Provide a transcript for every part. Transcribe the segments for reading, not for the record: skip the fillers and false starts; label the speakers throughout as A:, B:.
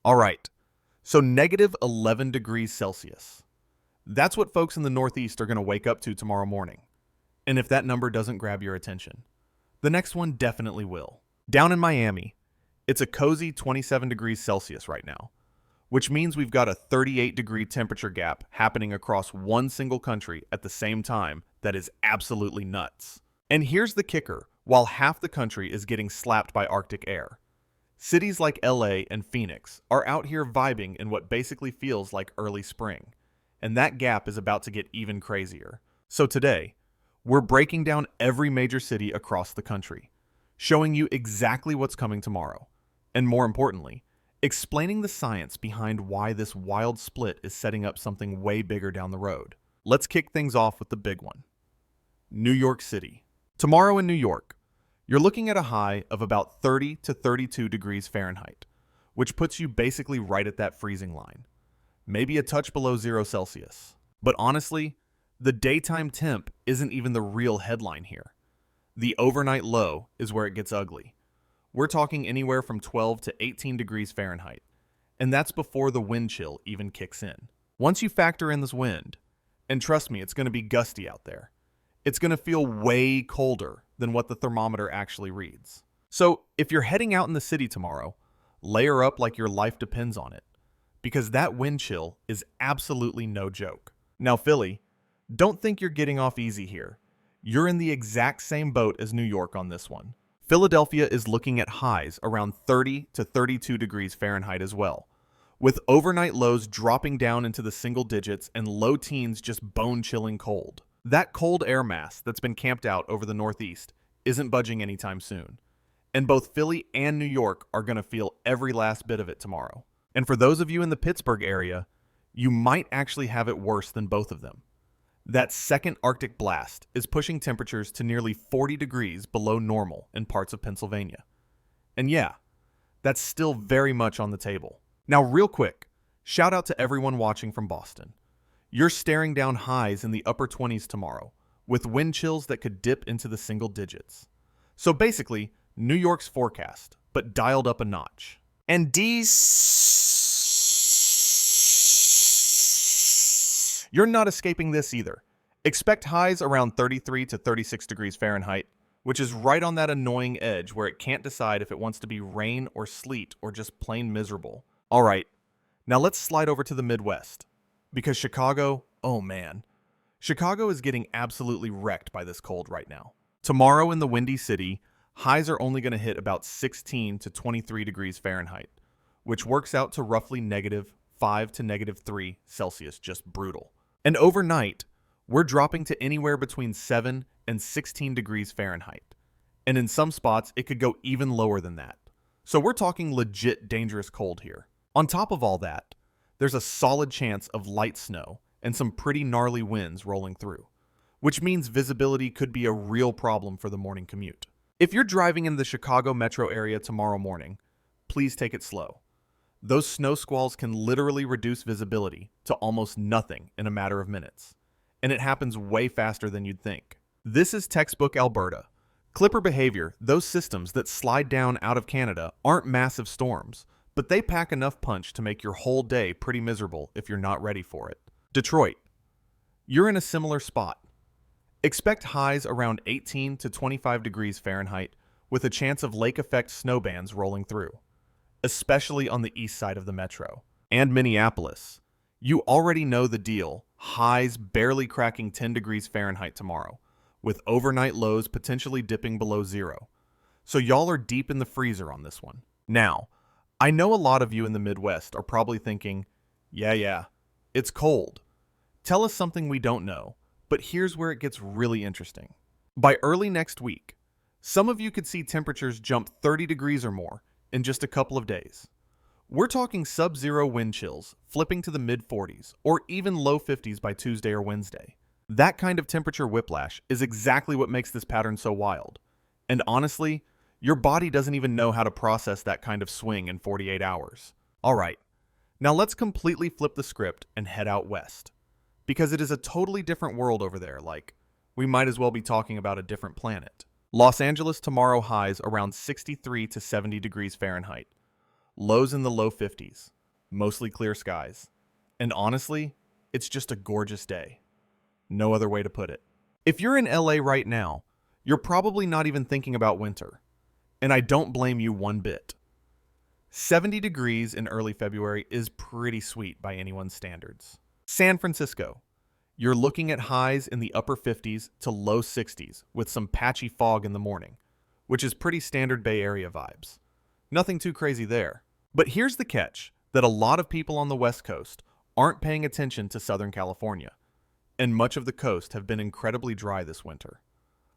A: All right, so negative 11 degrees Celsius. That's what folks in the Northeast are going to wake up to tomorrow morning. And if that number doesn't grab your attention, the next one definitely will. Down in Miami, it's a cozy 27 degrees Celsius right now, which means we've got a 38-degree temperature gap happening across one single country at the same time that is absolutely nuts. And here's the kicker, while half the country is getting slapped by Arctic air, cities like LA and Phoenix are out here vibing in what basically feels like early spring, and that gap is about to get even crazier. So today, we're breaking down every major city across the country, showing you exactly what's coming tomorrow, and more importantly, explaining the science behind why this wild split is setting up something way bigger down the road. Let's kick things off with the big one. New York City. Tomorrow in New York, you're looking at a high of about 30 to 32 degrees Fahrenheit, which puts you basically right at that freezing line. Maybe a touch below 0 Celsius. But honestly, the daytime temp isn't even the real headline here. The overnight low is where it gets ugly. We're talking anywhere from 12 to 18 degrees Fahrenheit, and that's before the wind chill even kicks in. Once you factor in this wind, and trust me, it's going to be gusty out there, it's going to feel way colder than what the thermometer actually reads. So if you're heading out in the city tomorrow, layer up like your life depends on it, because that wind chill is absolutely no joke. Now Philly, don't think you're getting off easy here. You're in the exact same boat as New York on this one. Philadelphia is looking at highs around 30 to 32 degrees Fahrenheit as well, with overnight lows dropping down into the single digits and low teens just bone-chilling cold. That cold air mass that's been camped out over the Northeast isn't budging anytime soon, and both Philly and New York are going to feel every last bit of it tomorrow. And for those of you in the Pittsburgh area, you might actually have it worse than both of them. That second Arctic blast is pushing temperatures to nearly 40 degrees below normal in parts of Pennsylvania. And yeah, that's still very much on the table. Now, real quick, shout out to everyone watching from Boston. You're staring down highs in the upper 20s tomorrow, with wind chills that could dip into the single digits. So basically, New York's forecast, but dialed up a notch. And you're not escaping this either. Expect highs around 33 to 36 degrees Fahrenheit, which is right on that annoying edge where it can't decide if it wants to be rain or sleet or just plain miserable. All right, now let's slide over to the Midwest. Because Chicago, oh man, Chicago is getting absolutely wrecked by this cold right now. Tomorrow in the Windy City, highs are only going to hit about 16 to 23 degrees Fahrenheit, which works out to roughly negative 5 to negative 3 Celsius, just brutal. And overnight, we're dropping to anywhere between 7 and 16 degrees Fahrenheit. And in some spots, it could go even lower than that. So we're talking legit dangerous cold here. On top of all that, there's a solid chance of light snow and some pretty gnarly winds rolling through, which means visibility could be a real problem for the morning commute. If you're driving in the Chicago metro area tomorrow morning, please take it slow. Those snow squalls can literally reduce visibility to almost nothing in a matter of minutes, and it happens way faster than you'd think. This is textbook Alberta. Clipper behavior, those systems that slide down out of Canada aren't massive storms, but they pack enough punch to make your whole day pretty miserable if you're not ready for it. Detroit. You're in a similar spot. Expect highs around 18 to 25 degrees Fahrenheit with a chance of lake effect snowbands rolling through, especially on the east side of the metro. And Minneapolis. You already know the deal. Highs barely cracking 10 degrees Fahrenheit tomorrow, with overnight lows potentially dipping below 0. So y'all are deep in the freezer on this one. Now, I know a lot of you in the Midwest are probably thinking, yeah, it's cold. Tell us something we don't know, but here's where it gets really interesting. By early next week, some of you could see temperatures jump 30 degrees or more in just a couple of days. We're talking sub-zero wind chills, flipping to the mid-40s, or even low 50s by Tuesday or Wednesday. That kind of temperature whiplash is exactly what makes this pattern so wild. And honestly, your body doesn't even know how to process that kind of swing in 48 hours. All right, now let's completely flip the script and head out west. Because it is a totally different world over there, like, we might as well be talking about a different planet. Los Angeles tomorrow highs around 63 to 70 degrees Fahrenheit. Lows in the low 50s, mostly clear skies. And honestly, it's just a gorgeous day. No other way to put it. If you're in LA right now, you're probably not even thinking about winter. And I don't blame you one bit. 70 degrees in early February is pretty sweet by anyone's standards. San Francisco. You're looking at highs in the upper 50s to low 60s with some patchy fog in the morning, which is pretty standard Bay Area vibes. Nothing too crazy there. But here's the catch, that a lot of people on the West Coast aren't paying attention to Southern California, and much of the coast have been incredibly dry this winter.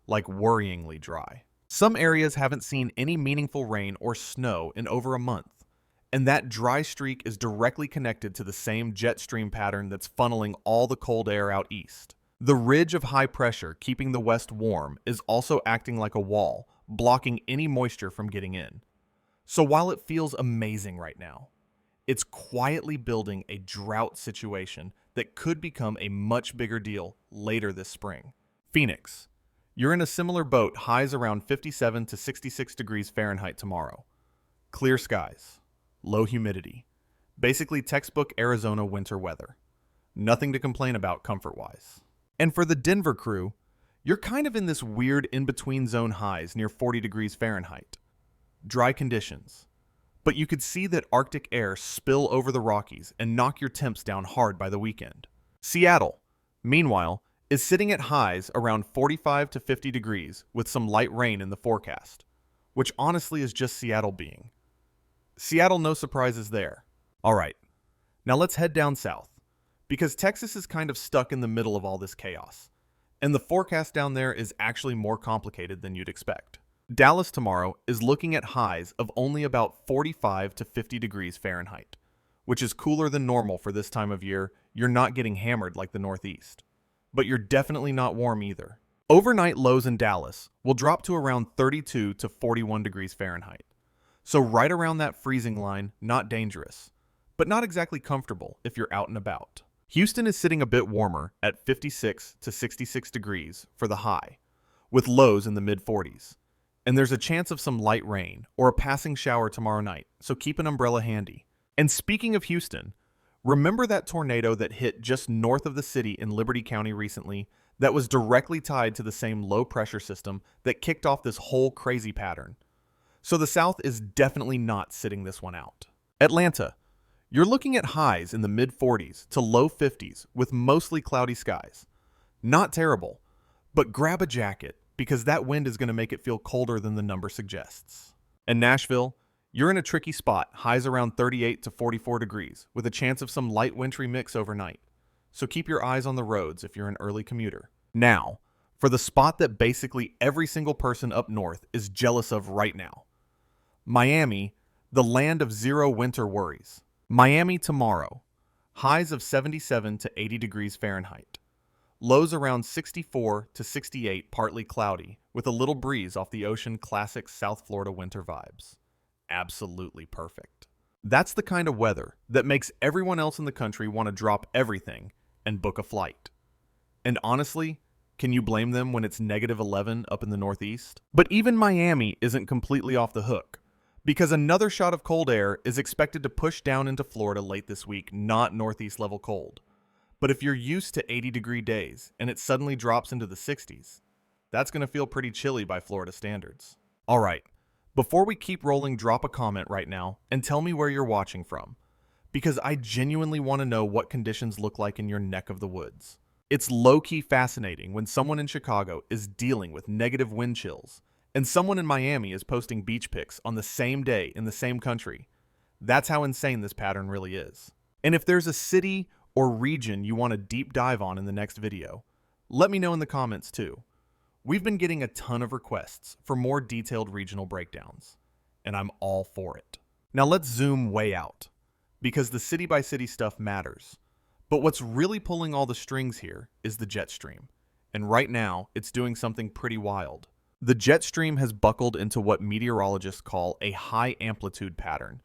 A: Like worryingly dry. Some areas haven't seen any meaningful rain or snow in over a month, and that dry streak is directly connected to the same jet stream pattern that's funneling all the cold air out east. The ridge of high pressure keeping the west warm is also acting like a wall, blocking any moisture from getting in. So while it feels amazing right now, it's quietly building a drought situation that could become a much bigger deal later this spring. Phoenix. You're in a similar boat, highs around 57 to 66 degrees Fahrenheit tomorrow. Clear skies. Low humidity. Basically textbook Arizona winter weather. Nothing to complain about comfort-wise. And for the Denver crew, you're kind of in this weird in-between zone highs near 40 degrees Fahrenheit. Dry conditions. But you could see that Arctic air spill over the Rockies and knock your temps down hard by the weekend. Seattle, meanwhile, is sitting at highs around 45 to 50 degrees with some light rain in the forecast, which honestly is just Seattle being. Seattle, no surprises there. All right, now let's head down south, because Texas is kind of stuck in the middle of all this chaos, and the forecast down there is actually more complicated than you'd expect. Dallas tomorrow is looking at highs of only about 45 to 50 degrees Fahrenheit, which is cooler than normal for this time of year. You're not getting hammered like the Northeast, but you're definitely not warm either. Overnight lows in Dallas will drop to around 32 to 41 degrees Fahrenheit. So right around that freezing line, not dangerous, but not exactly comfortable if you're out and about. Houston is sitting a bit warmer at 56 to 66 degrees for the high, with lows in the mid-40s. And there's a chance of some light rain or a passing shower tomorrow night, so keep an umbrella handy. And speaking of Houston, remember that tornado that hit just north of the city in Liberty County recently that was directly tied to the same low-pressure system that kicked off this whole crazy pattern? So the South is definitely not sitting this one out. Atlanta, you're looking at highs in the mid-40s to low 50s with mostly cloudy skies. Not terrible, but grab a jacket because that wind is going to make it feel colder than the number suggests. And Nashville, you're in a tricky spot, highs around 38 to 44 degrees, with a chance of some light wintry mix overnight. So keep your eyes on the roads if you're an early commuter. Now, for the spot that basically every single person up north is jealous of right now. Miami, the land of zero winter worries. Miami tomorrow, highs of 77 to 80 degrees Fahrenheit. Lows around 64 to 68, partly cloudy, with a little breeze off the ocean. Classic South Florida winter vibes. Absolutely perfect. That's the kind of weather that makes everyone else in the country want to drop everything and book a flight. And honestly, can you blame them when it's negative 11 up in the Northeast? But even Miami isn't completely off the hook, because another shot of cold air is expected to push down into Florida late this week, not Northeast level cold. But if you're used to 80-degree days and it suddenly drops into the 60s, that's going to feel pretty chilly by Florida standards. All right, before we keep rolling, drop a comment right now and tell me where you're watching from, because I genuinely want to know what conditions look like in your neck of the woods. It's low-key fascinating when someone in Chicago is dealing with negative wind chills and someone in Miami is posting beach pics on the same day in the same country. That's how insane this pattern really is. And if there's a city or region you want to deep dive on in the next video, let me know in the comments too. We've been getting a ton of requests for more detailed regional breakdowns, and I'm all for it. Now let's zoom way out, because the city-by-city stuff matters. But what's really pulling all the strings here is the jet stream, and right now it's doing something pretty wild. The jet stream has buckled into what meteorologists call a high amplitude pattern,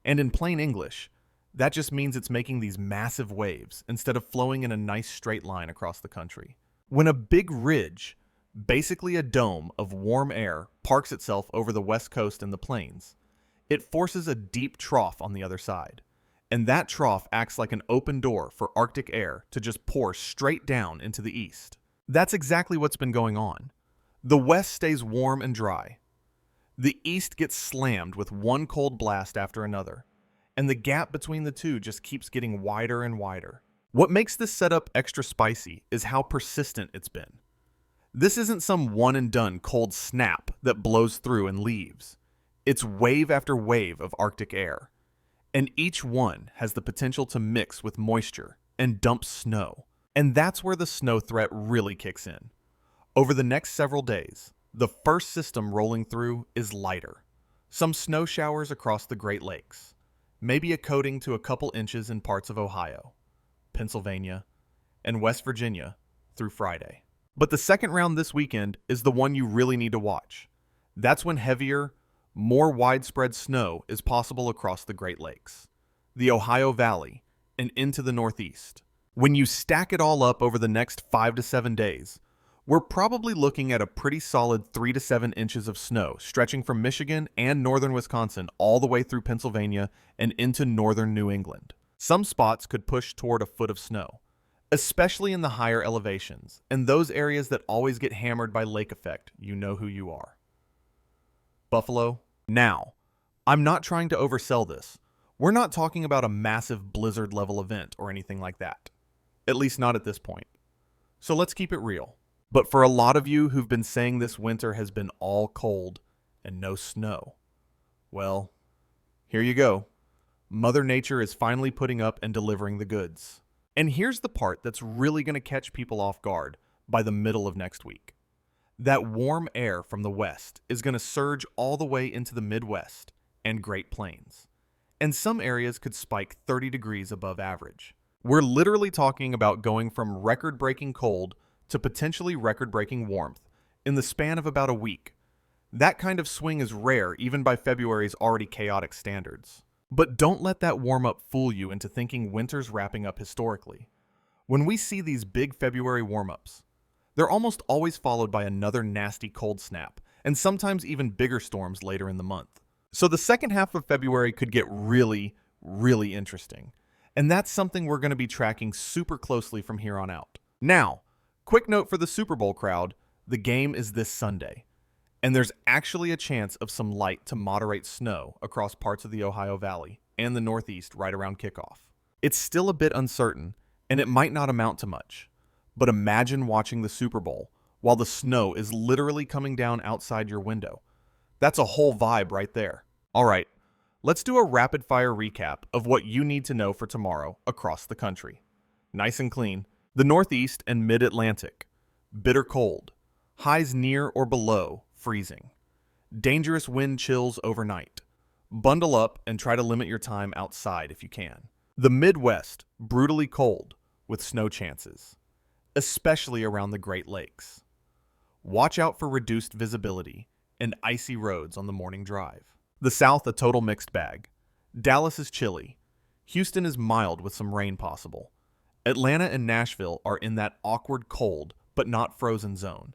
A: and in plain English, that just means it's making these massive waves instead of flowing in a nice straight line across the country. When a big ridge, basically a dome of warm air, parks itself over the west coast and the plains, It forces a deep trough on the other side, and that trough acts like an open door for Arctic air to just pour straight down into the east. That's exactly what's been going on. The west stays warm and dry. The east gets slammed with one cold blast after another, and the gap between the two just keeps getting wider and wider. What makes this setup extra spicy is how persistent it's been. This isn't some one-and-done cold snap that blows through and leaves. It's wave after wave of Arctic air, and each one has the potential to mix with moisture and dump snow. And that's where the snow threat really kicks in. Over the next several days, the first system rolling through is lighter. Some snow showers across the Great Lakes, maybe a coating to a couple inches in parts of Ohio, Pennsylvania, and West Virginia through Friday. But the second round this weekend is the one you really need to watch. That's when heavier, more widespread snow is possible across the Great Lakes, the Ohio Valley, and into the Northeast. When you stack it all up over the next 5 to 7 days, we're probably looking at a pretty solid 3 to 7 inches of snow stretching from Michigan and northern Wisconsin all the way through Pennsylvania and into northern New England. Some spots could push toward a foot of snow, especially in the higher elevations and those areas that always get hammered by lake effect. You know who you are. Buffalo. Now, I'm not trying to oversell this. We're not talking about a massive blizzard level event or anything like that. At least not at this point. So let's keep it real. But for a lot of you who've been saying this winter has been all cold and no snow, well, here you go. Mother Nature is finally putting up and delivering the goods. And here's the part that's really going to catch people off guard by the middle of next week. That warm air from the west is going to surge all the way into the Midwest and Great Plains. And some areas could spike 30 degrees above average. We're literally talking about going from record-breaking cold to potentially record-breaking warmth in the span of about a week. That kind of swing is rare even by February's already chaotic standards. But don't let that warm-up fool you into thinking winter's wrapping up historically. When we see these big February warm-ups, they're almost always followed by another nasty cold snap, and sometimes even bigger storms later in the month. So the second half of February could get really, really interesting. And that's something we're going to be tracking super closely from here on out. Now, quick note for the Super Bowl crowd, the game is this Sunday. And there's actually a chance of some light to moderate snow across parts of the Ohio Valley and the Northeast right around kickoff. It's still a bit uncertain, and it might not amount to much. But imagine watching the Super Bowl while the snow is literally coming down outside your window. That's a whole vibe right there. All right, let's do a rapid-fire recap of what you need to know for tomorrow across the country. Nice and clean. The Northeast and Mid-Atlantic. Bitter cold. Highs near or below freezing. Dangerous wind chills overnight. Bundle up and try to limit your time outside if you can. The Midwest. Brutally cold with snow chances, especially around the Great Lakes. Watch out for reduced visibility and icy roads on the morning drive. The South, a total mixed bag. Dallas is chilly. Houston is mild with some rain possible. Atlanta and Nashville are in that awkward cold but not frozen zone.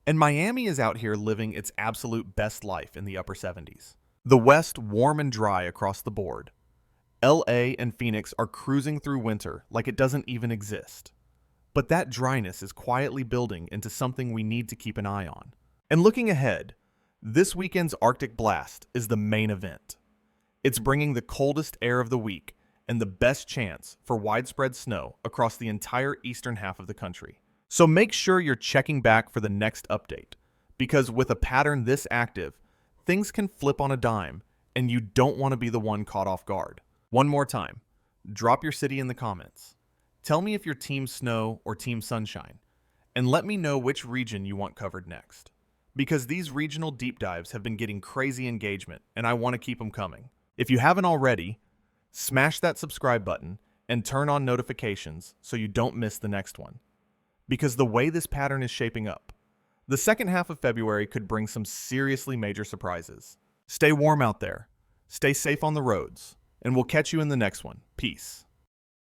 A: And Miami is out here living its absolute best life in the upper 70s. The West, warm and dry across the board. LA and Phoenix are cruising through winter like it doesn't even exist. But that dryness is quietly building into something we need to keep an eye on. And looking ahead, this weekend's Arctic Blast is the main event. It's bringing the coldest air of the week and the best chance for widespread snow across the entire eastern half of the country. So make sure you're checking back for the next update, because with a pattern this active, things can flip on a dime, and you don't want to be the one caught off guard. One more time, drop your city in the comments. Tell me if you're Team Snow or Team Sunshine, and let me know which region you want covered next. Because these regional deep dives have been getting crazy engagement, and I want to keep them coming. If you haven't already, smash that subscribe button and turn on notifications so you don't miss the next one. Because the way this pattern is shaping up, the second half of February could bring some seriously major surprises. Stay warm out there, stay safe on the roads, and we'll catch you in the next one. Peace.